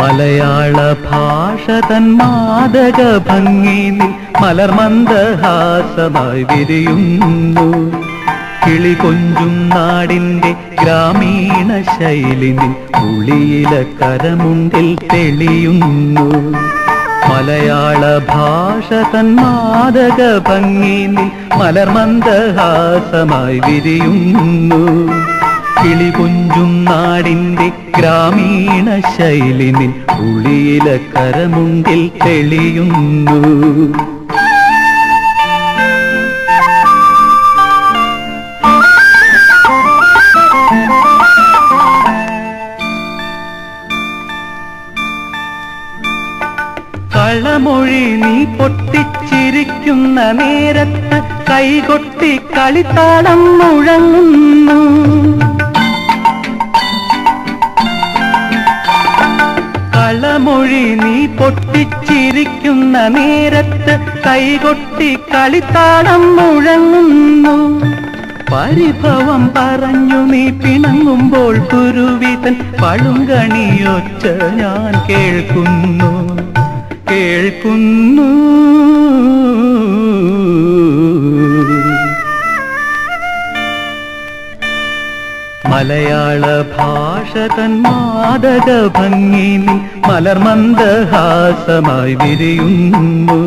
മലയാള ഭാഷ തൻ മാദക ഭംഗിയിൽ മലർമന്ദഹാസമായി വിരിയുന്നു. കിളി കൊഞ്ചും നാടിന്റെ ഗ്രാമീണ ശൈലിനിൽ ഉളിയില കരമുണ്ടിൽ തെളിയുന്നു. മലയാള ഭാഷ തൻ മാദക ഭംഗിയിൽ മലർമന്ദഹാസമായി വിരിയുന്നു. കിളി കൊഞ്ചും നാടിന്റെ ഗ്രാമീണ ശൈലിനിൽ ഉളിയില കരമുണ്ടിൽ തെളിയുന്നു. കളമൊഴി നീ പൊട്ടിച്ചിരിക്കുന്ന നേരത്ത് കൈകൊട്ടി കളിത്താളം മുഴങ്ങുന്നു. കളമൊഴി നീ പൊട്ടിച്ചിരിക്കുന്ന നേരത്ത് കൈകൊട്ടി കളിത്താളം മുഴങ്ങുന്നു. പരിഭവം പറഞ്ഞു നീ പിണങ്ങുമ്പോൾ കുരുവിതൻ പളുങ്കണിയൊച്ച ഞാൻ കേൾക്കുന്നു. മലയാള ഭാഷ തൻ മാദക ഭംഗിയിൽ മലർമന്ദഹാസമായി വിരിയുന്നു.